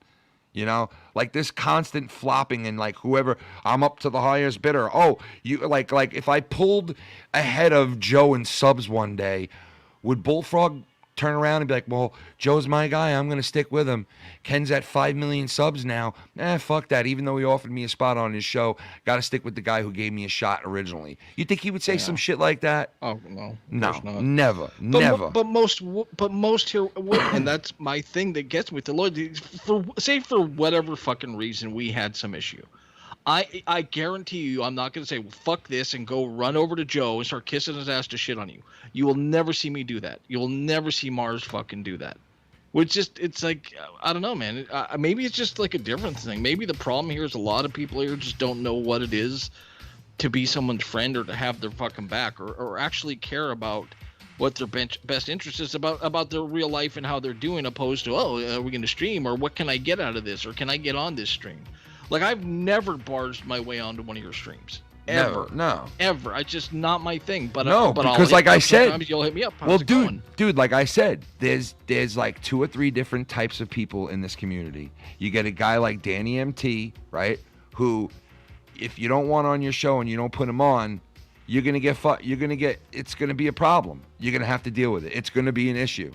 You know, like this constant flopping and like whoever, I'm up to the highest bidder. Oh, you like if I pulled ahead of Joe in subs one day, would Bullfrog turn around and be like, well, Joe's my guy, I'm going to stick with him. Ken's at 5 million subs now. Fuck that. Even though he offered me a spot on his show, got to stick with the guy who gave me a shot originally. You think he would say some shit like that? Oh, no. No, Of course not. never. But most here, and that's my thing that gets me with the loyalty. For whatever fucking reason we had some issue, I guarantee you, I'm not gonna say, well, fuck this and go run over to Joe and start kissing his ass to shit on you. You will never see me do that. You will never see Mars fucking do that. It's like, I don't know, man. Maybe it's just like a different thing. Maybe the problem here is a lot of people here just don't know what it is to be someone's friend or to have their fucking back or actually care about what their best interest is about their real life and how they're doing, opposed to, oh, are we going to stream, or what can I get out of this, or can I get on this stream? Like, I've never barged my way onto one of your streams. Ever. No. Ever. It's just not my thing. But because like I said, sometimes you'll hit me up. Well, dude, like I said, there's like 2 or 3 different types of people in this community. You get a guy like Danny MT, right? Who, if you don't want on your show and you don't put him on, you're gonna get it's gonna be a problem. You're gonna have to deal with it. It's gonna be an issue.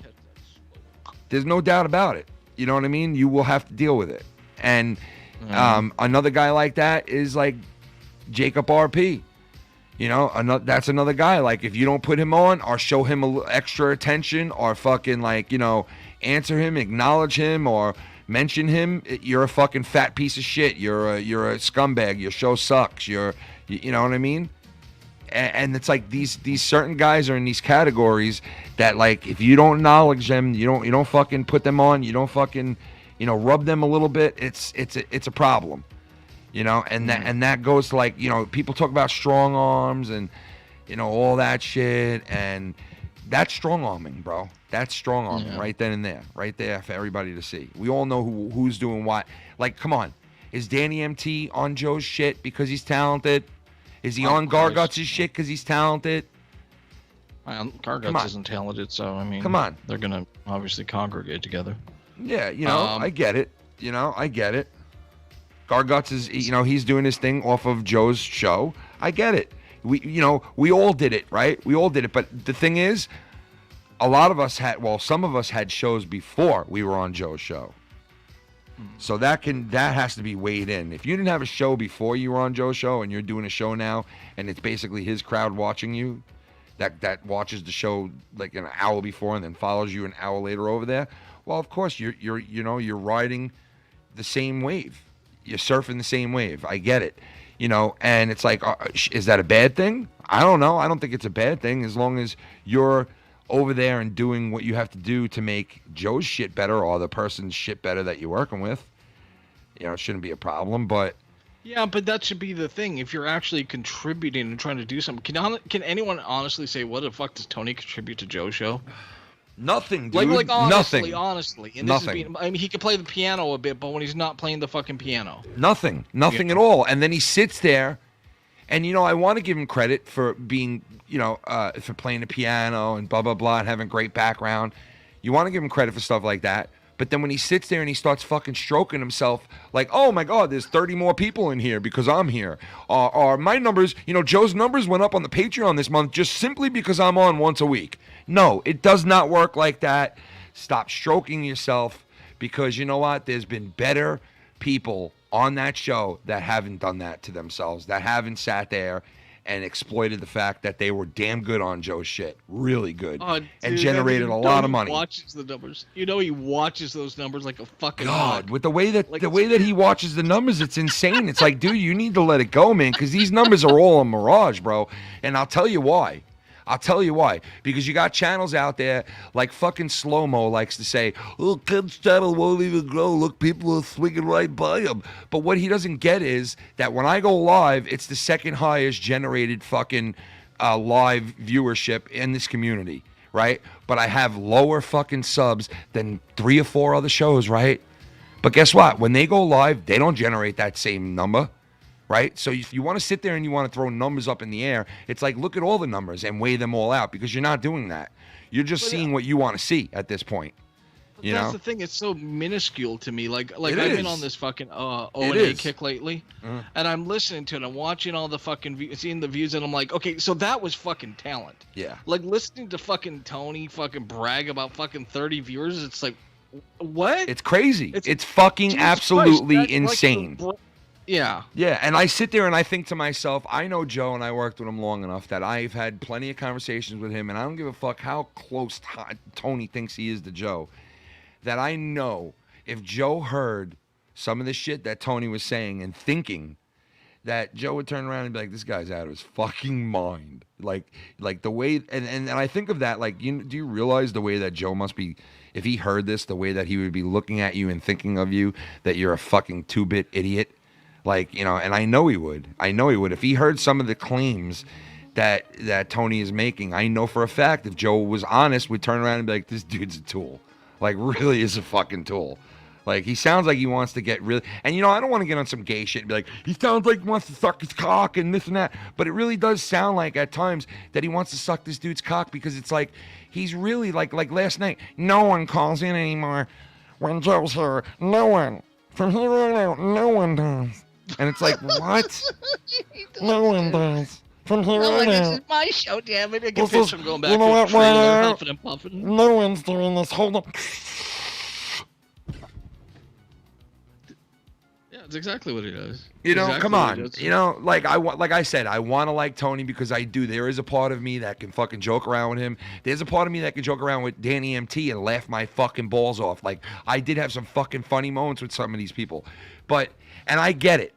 There's no doubt about it. You know what I mean? You will have to deal with it. And another guy like that is like Jacob RP. You know, that's another guy. Like, if you don't put him on or show him a little extra attention or fucking, like, you know, answer him, acknowledge him, or mention him, you're a fucking fat piece of shit. You're a scumbag. Your show sucks. You know what I mean? And it's like these certain guys are in these categories that, like, if you don't acknowledge them, you don't fucking put them on, you don't fucking, you know, rub them a little bit, it's a problem. You know, and that goes to, like, you know, people talk about strong arms and, you know, all that shit, and that's strong arming, bro. That's strong arming right then and there, right there for everybody to see. We all know who's doing what. Like, come on, is Danny MT on Joe's shit because he's talented? Is he on Garguts' shit because he's talented? Garguts isn't talented, so I mean, come on, they're gonna obviously congregate together. Yeah, you know, I get it. You know, I get it. Garguts is, you know, he's doing his thing off of Joe's show. I get it. We all did it, right? We all did it. But the thing is, some of us had shows before we were on Joe's show. So that has to be weighed in. If you didn't have a show before you were on Joe's show and you're doing a show now and it's basically his crowd watching you, that watches the show like an hour before and then follows you an hour later over there, well, of course you're riding the same wave. You're surfing the same wave. I get it. You know, and it's like, is that a bad thing? I don't know. I don't think it's a bad thing as long as you're over there and doing what you have to do to make Joe's shit better or the person's shit better that you're working with. You know, it shouldn't be a problem, but... Yeah, but that should be the thing. If you're actually contributing and trying to do something, can anyone honestly say, what the fuck does Tony contribute to Joe's show? Nothing, dude. Like honestly, Nothing. honestly. And Nothing. I mean, he can play the piano a bit, but when he's not playing the fucking piano. Nothing at all. And then he sits there, and, you know, I want to give him credit for being, you know, for playing the piano and blah, blah, blah, and having great background. You want to give him credit for stuff like that. But then when he sits there and he starts fucking stroking himself like, oh, my God, there's 30 more people in here because I'm here. Or my numbers, you know, Joe's numbers went up on the Patreon this month just simply because I'm on once a week. No, it does not work like that. Stop stroking yourself. because you know what? There's been better people on that show that haven't done that to themselves, that haven't sat there and exploited the fact that they were damn good on Joe's shit, really good, and generated a lot of money. Watches the numbers. You know he watches those numbers like a fucking God, hawk. with the way that he watches the numbers, it's insane. It's like, dude, you need to let it go, man, because these numbers are all a mirage, bro. And I'll tell you why. Because you got channels out there like fucking Slow-Mo likes to say, oh, Ken's channel won't even grow. Look, people are swinging right by him. But what he doesn't get is that when I go live, it's the second highest generated fucking live viewership in this community, right? But I have lower fucking subs than 3 or 4 other shows, right? But guess what? When they go live, they don't generate that same number. Right? So if you want to sit there and you want to throw numbers up in the air, it's like, look at all the numbers and weigh them all out, because you're not doing that. You're just seeing what you want to see at this point. You That's know? the thing. It's so minuscule to me. Like It I've been is. on this fucking O It and A is. kick lately, and I'm listening to it. I'm watching all the fucking seeing the views, and I'm like, okay, so that was fucking talent. Yeah. Like listening to fucking Tony fucking brag about fucking 30 viewers. It's like, what? It's crazy. It's- It's fucking Jesus absolutely Christ, that's like insane. Yeah. Yeah, and I sit there and I think to myself, I know Joe and I worked with him long enough that I've had plenty of conversations with him, and I don't give a fuck how close Tony thinks he is to Joe, that I know if Joe heard some of the shit that Tony was saying and thinking, that Joe would turn around and be like, this guy's out of his fucking mind. Like the way, and I think of that, like, do you realize the way that Joe must be, if he heard this, the way that he would be looking at you and thinking of you, that you're a fucking 2-bit idiot? Like, you know, and I know he would. If he heard some of the claims that Tony is making, I know for a fact if Joe was honest, would turn around and be like, this dude's a tool. Like, really is a fucking tool. Like, he sounds like he wants to get really... And, you know, I don't want to get on some gay shit and be like, he sounds like he wants to suck his cock and this and that. But it really does sound like, at times, that he wants to suck this dude's cock, because it's like, he's really, like last night, no one calls in anymore when Joe's here. No one. From here on out, no one does. And it's like, what? No one does. From here No, on like, this out. is my show, damn it. I This can is- pitch from going back you know to what, the trailer, Ryan? huffing and puffing. No one's doing this. Hold on. Yeah, it's exactly what he does. You know, Exactly come what on. he does. You know, like I said, I want to like Tony because I do. There is a part of me that can fucking joke around with him. There's a part of me that can joke around with Danny MT and laugh my fucking balls off. Like, I did have some fucking funny moments with some of these people. But, and I get it.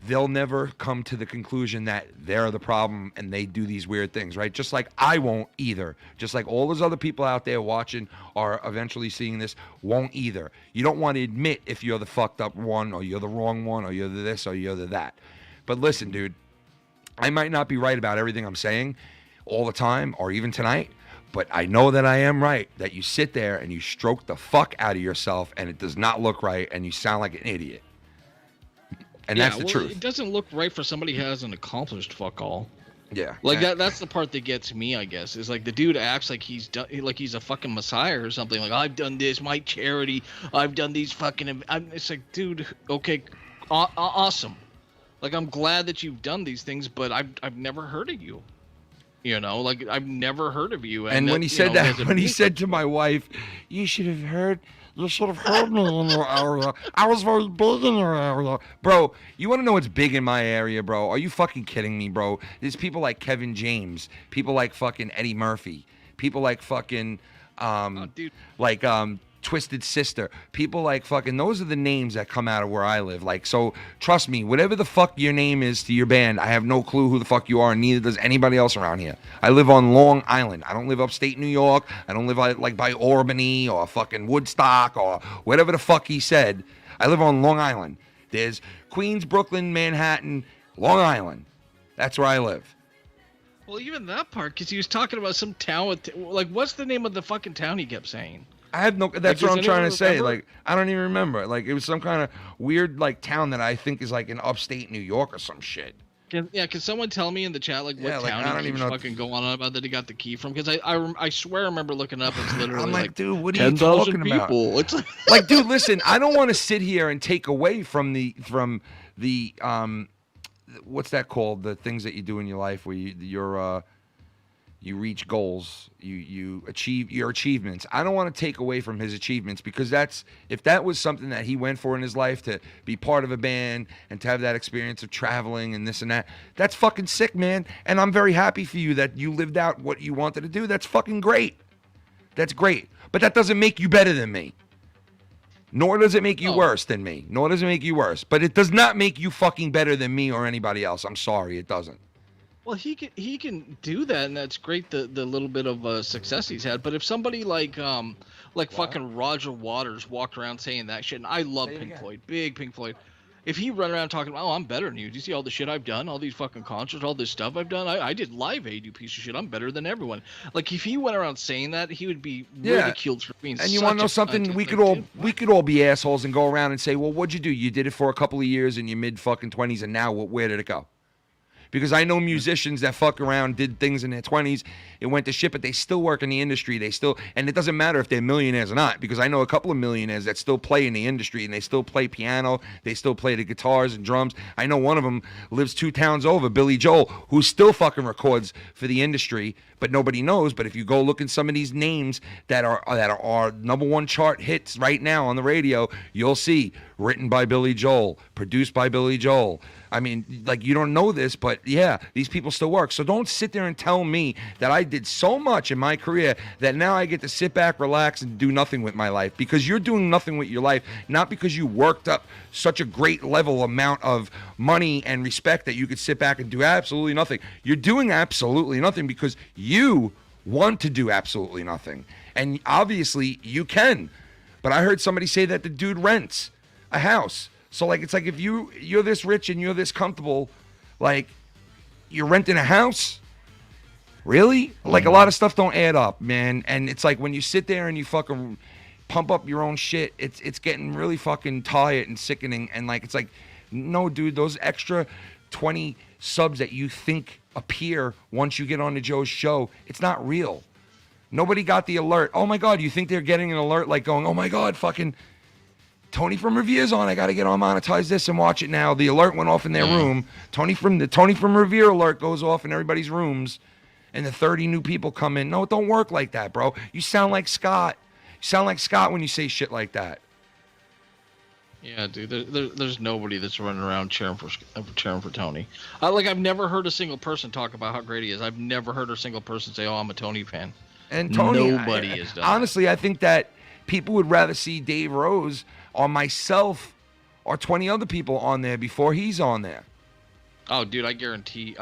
They'll never come to the conclusion that they're the problem and they do these weird things, right? Just like I won't either. Just like all those other people out there watching are eventually seeing this won't either. You don't want to admit if you're the fucked up one, or you're the wrong one, or you're the this, or you're the that. But listen, dude, I might not be right about everything I'm saying all the time, or even tonight, but I know that I am right, that you sit there and you stroke the fuck out of yourself and it does not look right and you sound like an idiot. And that's the truth. It doesn't look right for somebody who hasn't accomplished fuck all. Yeah. Like and- that's the part that gets me, I guess. Is like the dude acts like he's done, like he's a fucking messiah or something. Like, I've done this, my charity. I've done these fucking. It's like, dude, okay, awesome. Like, I'm glad that you've done these things, but I've never heard of you. You know, like, I've never heard of you. And when he said that, when he said to my wife, you should have heard me in your area. I was very big in your area. Bro, you want to know what's big in my area, bro? Are you fucking kidding me, bro? There's people like Kevin James, people like fucking Eddie Murphy, people like fucking, dude. like, Twisted Sister, people like fucking, those are the names that come out of where I live. Like, so trust me, whatever the fuck your name is to your band, I have no clue who the fuck you are, and neither does anybody else around here. I live on Long Island. I don't live upstate New York. I don't live like by Albany or fucking Woodstock or whatever the fuck he said. I live on Long Island. There's Queens, Brooklyn, Manhattan, Long Island. That's where I live. Well, even that part, because he was talking about some town with, like, what's the name of the fucking town he kept saying? I have no. That's Like, what does I'm trying to anyone say. remember? Like, I don't even remember. Like, it was some kind of weird like town that I think is like in upstate New York or some shit. Can someone tell me in the chat like what Yeah, like, town I don't he even keeps know. fucking going on about that he got the key from? Because I swear I remember looking up. It's literally I'm like, dude, what are you 10,000 talking about? people. It's like, Like, dude, listen, I don't want to sit here and take away from the what's that called? The things that you do in your life where you reach goals, you achieve your achievements. I don't want to take away from his achievements, because if that was something that he went for in his life, to be part of a band and to have that experience of traveling and this and that, that's fucking sick, man. And I'm very happy for you that you lived out what you wanted to do. That's fucking great. That's great. But that doesn't make you better than me. Nor does it make you worse than me. Nor does it make you worse. But it does not make you fucking better than me or anybody else. I'm sorry, it doesn't. Well, he can do that, and that's great. The little bit of success he's had. But if somebody like fucking Roger Waters walked around saying that shit, and I love Pink Floyd, big Pink Floyd. If he run around talking, oh, I'm better than you. Do you see all the shit I've done? All these fucking concerts, all this stuff I've done. I did Live Aid, you piece of shit. I'm better than everyone. Like, if he went around saying that, he would be ridiculed for being. And you want to know something? We could all be assholes and go around and say, well, what'd you do? You did it for a couple of years in your mid fucking 20s, and now where did it go? Because I know musicians that fuck around, did things in their 20s, it went to shit, but they still work in the industry. And it doesn't matter if they're millionaires or not, because I know a couple of millionaires that still play in the industry, and they still play piano, they still play the guitars and drums. I know one of them lives 2 towns over, Billy Joel, who still fucking records for the industry, but nobody knows. But if you go look in some of these names that are number 1 chart hits right now on the radio, you'll see written by Billy Joel, produced by Billy Joel. I mean, like, you don't know this, but yeah, these people still work. So don't sit there and tell me that I did so much in my career that now I get to sit back, relax, and do nothing with my life. Because you're doing nothing with your life, not because you worked up such a great level amount of money and respect that you could sit back and do absolutely nothing. You're doing absolutely nothing because you want to do absolutely nothing. And obviously you can. But I heard somebody say that the dude rents a house. So, like, it's like if you're this rich and you're this comfortable, like, you're renting a house? Really? Like, a lot of stuff don't add up, man. And it's like when you sit there and you fucking pump up your own shit, it's getting really fucking tired and sickening. And, like, it's like, no, dude, those extra 20 subs that you think appear once you get on the Joe's show, it's not real. Nobody got the alert. Oh, my God, you think they're getting an alert like going, oh, my God, fucking Tony from Revere's on. I got to get on monetize this and watch it now. The alert went off in their room. Tony from Revere alert goes off in everybody's rooms, and the 30 new people come in. No, it don't work like that, bro. You sound like Scott. You sound like Scott when you say shit like that. Yeah, dude. There's nobody that's running around cheering for Tony. I've never heard a single person talk about how great he is. I've never heard a single person say, "Oh, I'm a Tony fan." And Tony, nobody is done. Honestly, I think that people would rather see Dave Rose or myself or 20 other people on there before he's on there. Oh, dude, I guarantee.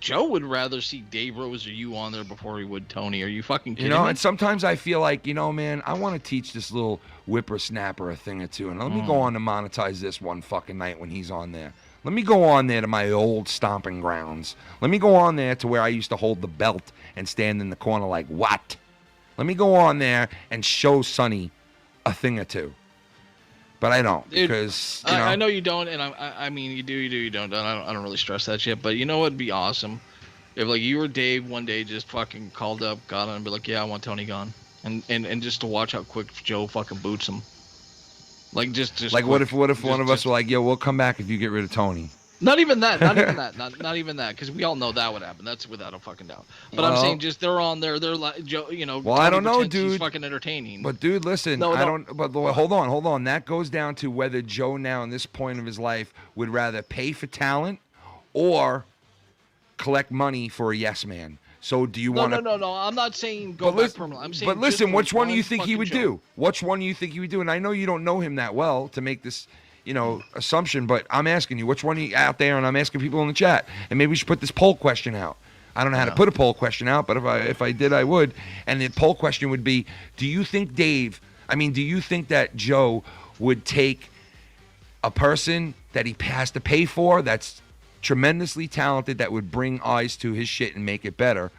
Joe would rather see Dave Rose or you on there before he would Tony. Are you fucking kidding me? And sometimes I feel like, man, I want to teach this little whippersnapper a thing or two, and let me go on to monetize this one fucking night when he's on there. Let me go on there to my old stomping grounds. Let me go on there to where I used to hold the belt and stand in the corner like, what? Let me go on there and show Sonny a thing or two. But I don't, dude, because I know you don't, and I mean you do, you don't. I don't really stress that shit. But you know what'd be awesome if like you or Dave one day just fucking called up, got on, and be like, yeah, I want Tony gone, and just to watch how quick Joe fucking boots him. Like just like quick. what if one of us were like, yo, we'll come back if you get rid of Tony. Not even that, not even that, because we all know that would happen. That's without a fucking doubt. But I'm saying just they're on there. They're like, Joe, Well, Tony I don't know, dude. He's fucking entertaining. But dude, listen, I don't. But hold on. That goes down to whether Joe now in this point of his life would rather pay for talent or collect money for a yes man. So do you want to? No. I'm not saying go back permanently. I'm saying. But listen, which one do you think he would do? Which one do you think he would do? And I know you don't know him that well to make this, assumption, but I'm asking you, which one are you out there? And I'm asking people in the chat. And maybe we should put this poll question out. I don't know how to put a poll question out, but if I did, I would. And the poll question would be, do you think that Joe would take a person that he has to pay for that's tremendously talented, that would bring eyes to his shit and make it better?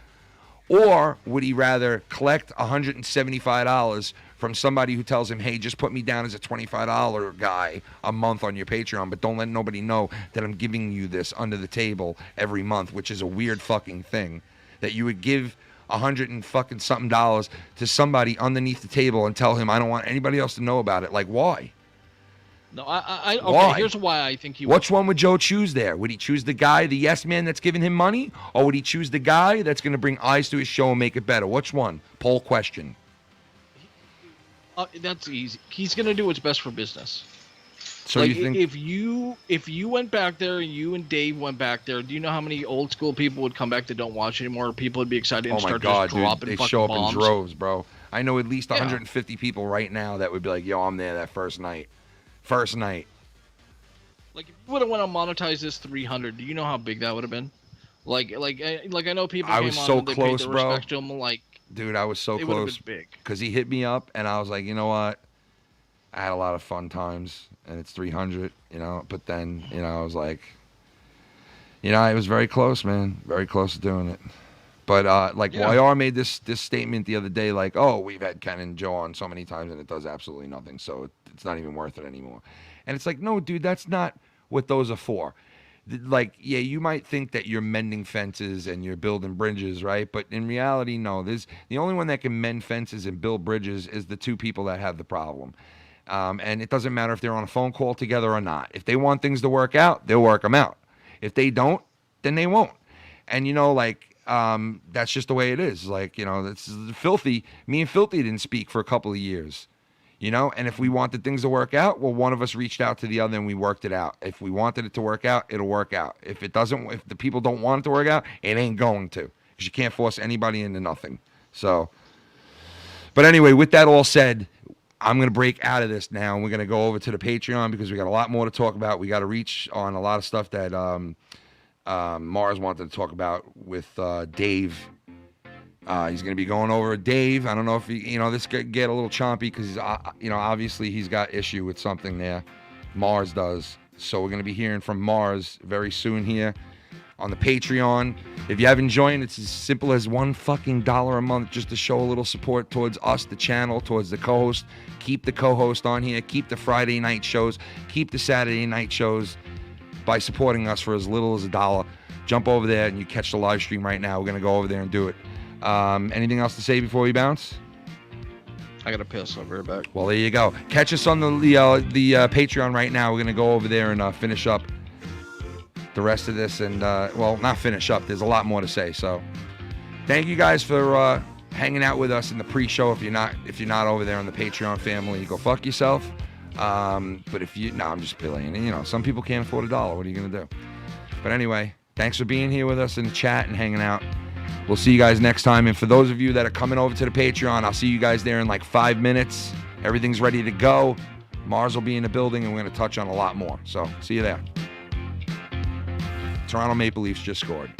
Or would he rather collect $175 from somebody who tells him, hey, just put me down as a $25 guy a month on your Patreon, but don't let nobody know that I'm giving you this under the table every month, which is a weird fucking thing, that you would give $100 and fucking something to somebody underneath the table and tell him, I don't want anybody else to know about it. Like, why? No, okay. Why? Here's why I think he would. Which one would Joe choose there? Would he choose the guy, the yes man that's giving him money? Or would he choose the guy that's going to bring eyes to his show and make it better? Which one? Poll question. That's easy. He's gonna do what's best for business. So like, you think if you went back there and you and Dave went back there, do you know how many old school people would come back that don't watch anymore? People would be excited and oh my start God, just dropping dude, they fucking show up bombs. in droves, bro. I know at least Yeah. 150 people right now that would be like, yo, I'm there that first night. First night. Like if you would have went and monetized this 300, do you know how big that would have been? Like I know people I came was on so and they close, paid their bro. respects to him, like Dude, I was so it would have close. been big. Because he hit me up, and I was like, you know what? I had a lot of fun times, and it's 300, you know. But then, you know, I was like, you know, I was very close, man. Very close to doing it. But, like, Yeah. YR made this statement the other day, like, oh, we've had Ken and Joe on so many times, and it does absolutely nothing, so it's not even worth it anymore. And it's like, no, dude, that's not what those are for. Like, yeah, you might think that you're mending fences and you're building bridges, right? But in reality, no. There's the only one that can mend fences and build bridges is the two people that have the problem. And it doesn't matter if they're on a phone call together or not. If they want things to work out, they'll work them out. If they don't, then they won't. And, you know, like, that's just the way it is. Like, you know, that's Filthy. Me and Filthy didn't speak for a couple of years. You know, and if we wanted things to work out, well, one of us reached out to the other and we worked it out. If we wanted it to work out, it'll work out. If it doesn't, if the people don't want it to work out, it ain't going to, because you can't force anybody into nothing. So, but anyway, with that all said, I'm going to break out of this now and we're going to go over to the Patreon because we got a lot more to talk about. We got to reach on a lot of stuff that Mars wanted to talk about with Dave. He's going to be going over Dave. I don't know if he, you know, this could get a little chompy because, you know, obviously he's got issue with something there. Mars does. So we're going to be hearing from Mars very soon here on the Patreon. If you haven't joined, it's as simple as $1 a month just to show a little support towards us, the channel, towards the co-host. Keep the co-host on here. Keep the Friday night shows. Keep the Saturday night shows by supporting us for as little as $1. Jump over there and you catch the live stream right now. We're going to go over there and do it. Anything else to say before we bounce? I gotta piss. I'll be right back. Well, there you go. Catch us on the Patreon right now. We're gonna go over there and finish up the rest of this, and well, not finish up. There's a lot more to say. So, thank you guys for hanging out with us in the pre-show. If you're not over there on the Patreon family, go fuck yourself. But if you, no, I'm just playing. You know, some people can't afford $1. What are you gonna do? But anyway, thanks for being here with us in the chat and hanging out. We'll see you guys next time. And for those of you that are coming over to the Patreon, I'll see you guys there in like 5 minutes. Everything's ready to go. Mars will be in the building, and we're going to touch on a lot more. So, see you there. Toronto Maple Leafs just scored.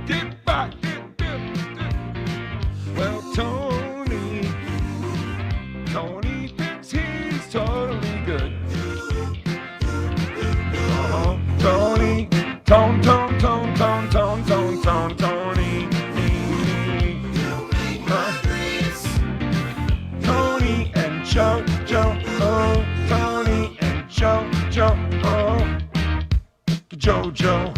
Dip back, dip, dip, dip. Well, Tony thinks he's totally good. Tony, Tony. Tony and Joe, oh, Tony and Joe, oh, Joe.